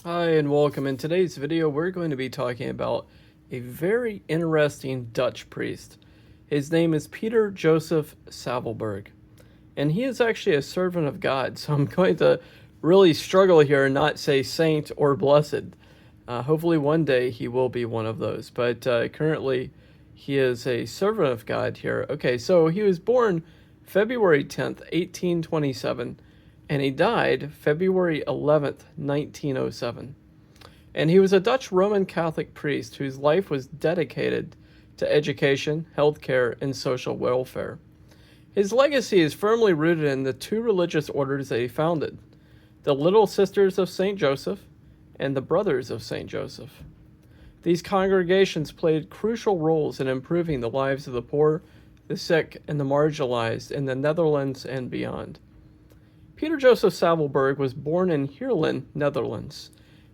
Hi and welcome. In today's video, we're going to be talking about a very interesting Dutch priest. His name is Peter Joseph Savelberg, and he is actually a servant of God. So I'm going to really struggle here and not say saint or blessed. Hopefully one day he will be one of those, but currently he is a servant of God here. Okay, so he was born February 10th, 1827, and he died February 11th, 1907. And he was a Dutch Roman Catholic priest whose life was dedicated to education, healthcare, and social welfare. His legacy is firmly rooted in the two religious orders that he founded, the Little Sisters of St. Joseph and the Brothers of St. Joseph. These congregations played crucial roles in improving the lives of the poor, the sick, and the marginalized in the Netherlands and beyond. Peter Joseph Savelberg was born in Heerlen, Netherlands,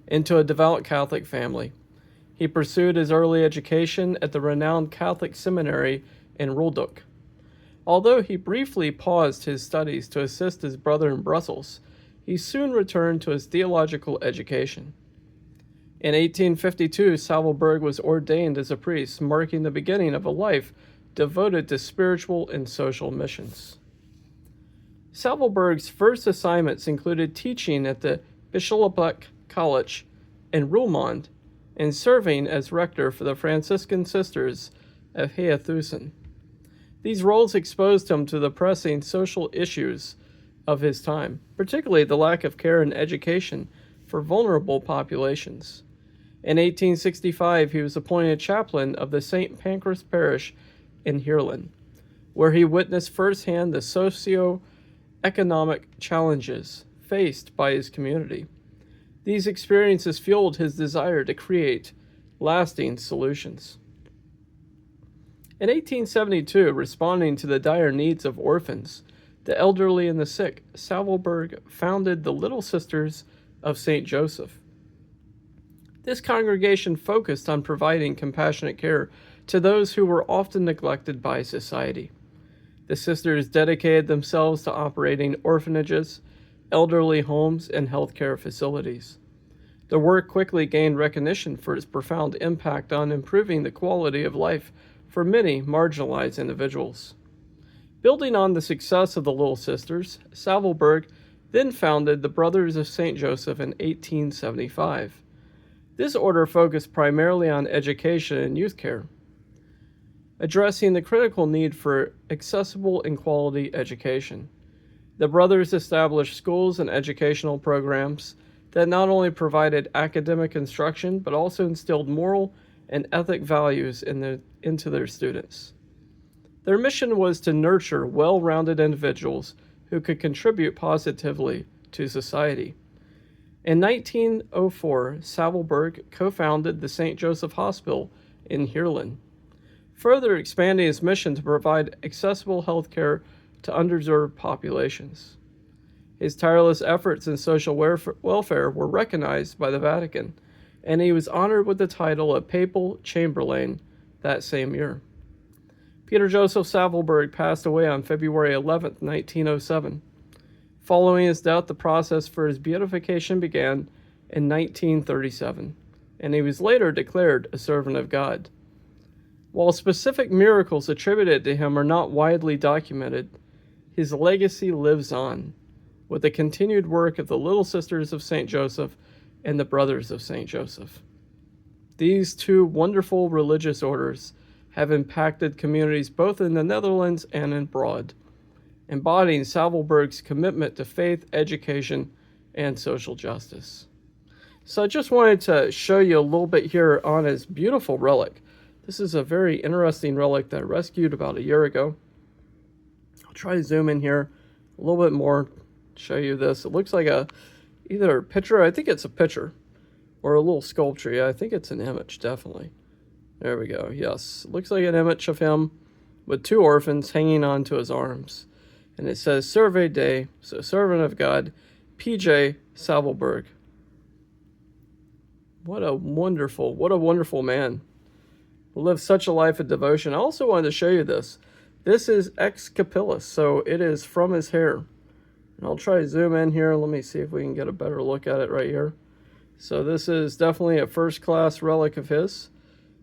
into a devout Catholic family. He pursued his early education at the renowned Catholic seminary in Rolduc. Although he briefly paused his studies to assist his brother in Brussels, he soon returned to his theological education. In 1852, Savelberg was ordained as a priest, marking the beginning of a life devoted to spiritual and social missions. Savelberg's first assignments included teaching at the Bisschopelijk College in Roermond and serving as rector for the Franciscan Sisters of Heerlen. These roles exposed him to the pressing social issues of his time, particularly the lack of care and education for vulnerable populations. In 1865, he was appointed chaplain of the St. Pancras Parish in Heerlen, where he witnessed firsthand the socio-economic challenges faced by his community. These experiences fueled his desire to create lasting solutions. In 1872, responding to the dire needs of orphans, the elderly, and the sick, Savelberg founded the Little Sisters of St. Joseph. This congregation focused on providing compassionate care to those who were often neglected by society. The sisters dedicated themselves to operating orphanages, elderly homes, and healthcare facilities. Their work quickly gained recognition for its profound impact on improving the quality of life for many marginalized individuals. Building on the success of the Little Sisters, Savelberg then founded the Brothers of St. Joseph in 1875. This order focused primarily on education and youth care, addressing the critical need for accessible and quality education. The brothers established schools and educational programs that not only provided academic instruction but also instilled moral and ethic values into their students. Their mission was to nurture well-rounded individuals who could contribute positively to society. In 1904, Savelberg co-founded the St. Joseph Hospital in Heerlen, further expanding his mission to provide accessible health care to underserved populations. His tireless efforts in social welfare were recognized by the Vatican, and he was honored with the title of Papal Chamberlain that same year. Peter Joseph Savelberg passed away on February 11, 1907. Following his death, the process for his beatification began in 1937, and he was later declared a servant of God. While specific miracles attributed to him are not widely documented, his legacy lives on, with the continued work of the Little Sisters of St. Joseph and the Brothers of St. Joseph. These two wonderful religious orders have impacted communities both in the Netherlands and abroad, embodying Savelberg's commitment to faith, education, and social justice. So I just wanted to show you a little bit here on his beautiful relic. This is a very interesting relic that I rescued about a year ago. I'll try to zoom in here a little bit more, show you this. It looks like either a picture, I think it's a picture, or a little sculpture. Yeah, I think it's an image, definitely. There we go, yes. It looks like an image of him with two orphans hanging onto his arms. And it says, Survey Day, so servant of God, P.J. Savelberg. What a wonderful man. Who lived such a life of devotion. I also wanted to show you this. This is ex capillis, so it is from his hair. And I'll try to zoom in here. Let me see if we can get a better look at it right here. So this is definitely a first-class relic of his,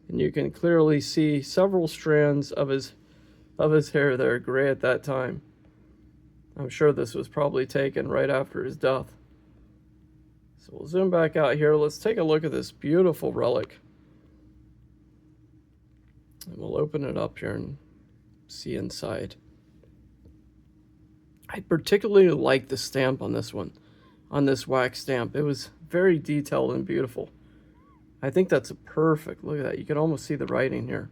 and you can clearly see several strands of his hair there gray at that time. I'm sure this was probably taken right after his death. So we'll zoom back out here. Let's take a look at this beautiful relic. And we'll open it up here and see inside. I particularly like the stamp on this one, on this wax stamp. It was very detailed and beautiful. I think that's a perfect, look at that. You can almost see the writing here.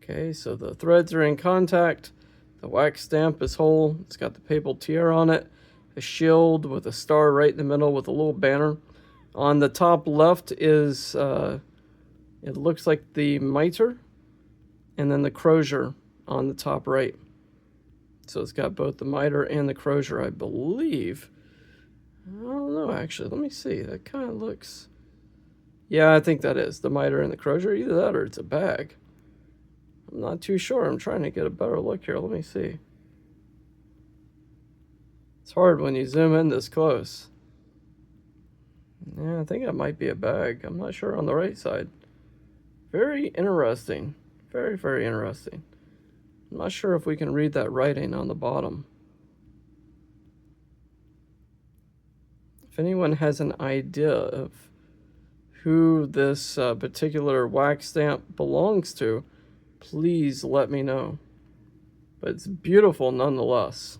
Okay, so the threads are in contact. The wax stamp is whole. It's got the papal tiara on it, a shield with a star right in the middle with a little banner. On the top left is, it looks like the mitre, and then the crozier on the top right. So it's got both the mitre and the crozier, I believe. I don't know, actually. Let me see. That kind of looks... Yeah, I think that is the mitre and the crozier. Either that or it's a bag. I'm not too sure. I'm trying to get a better look here. Let me see. It's hard when you zoom in this close. Yeah, I think that might be a bag. I'm not sure on the right side. Very interesting. Very, very interesting. I'm not sure if we can read that writing on the bottom. If anyone has an idea of who this particular wax stamp belongs to, please let me know. But it's beautiful nonetheless.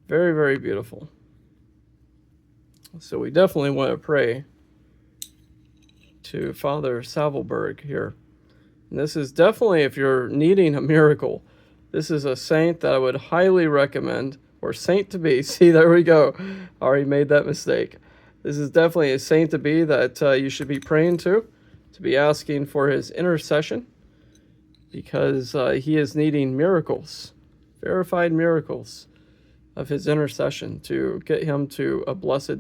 Very, very beautiful. So we definitely want to pray to Father Savelberg here. And this is definitely, if you're needing a miracle, this is a saint that I would highly recommend, or saint to be. See, there we go. Already made that mistake. This is definitely a saint to be that you should be praying to be asking for his intercession, because he is needing miracles, verified miracles of his intercession to get him to a blessed,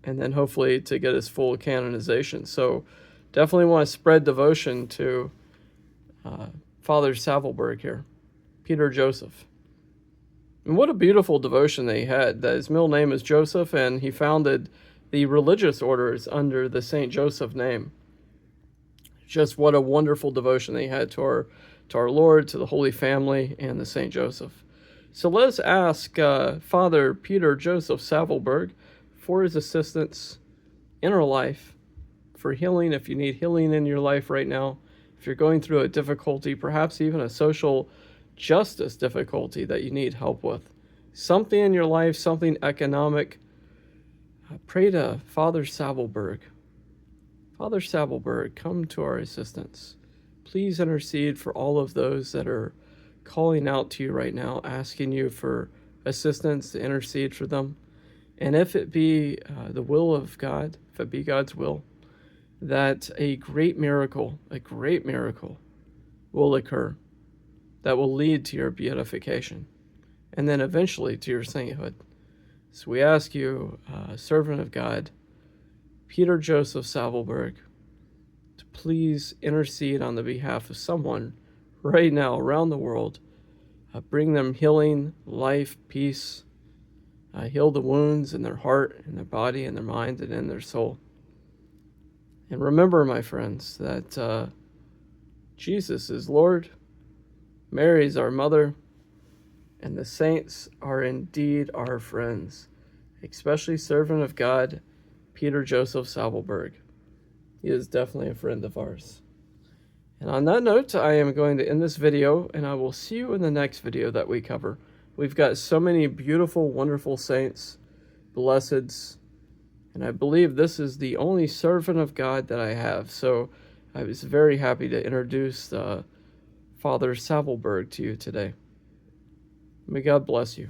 and then hopefully to get his full canonization. So definitely want to spread devotion to Father Savelberg here, Peter Joseph. And what a beautiful devotion they had. That his middle name is Joseph, and he founded the religious orders under the Saint Joseph name. Just what a wonderful devotion they had to our Lord, to the Holy Family, and the Saint Joseph. So let's ask Father Peter Joseph Savelberg for his assistance in our life, for healing if you need healing in your life right now, if you're going through a difficulty, perhaps even a social justice difficulty that you need help with, something in your life, something economic, pray to Father Savelberg. Father Savelberg, come to our assistance. Please intercede for all of those that are calling out to you right now, asking you for assistance to intercede for them. And if it be the will of God, if it be God's will, that a great miracle will occur that will lead to your beatification and then eventually to your sainthood. So we ask you, servant of God, Peter Joseph Savelberg, to please intercede on the behalf of someone right now around the world. Bring them healing, life, peace. Heal the wounds in their heart, in their body, in their mind, and in their soul. And remember, my friends, that Jesus is Lord, Mary is our mother, and the saints are indeed our friends, especially servant of God, Peter Joseph Savelberg. He is definitely a friend of ours. And on that note, I am going to end this video, and I will see you in the next video that we cover. We've got so many beautiful, wonderful saints, blesseds, and I believe this is the only servant of God that I have. So I was very happy to introduce Father Savelberg to you today. May God bless you.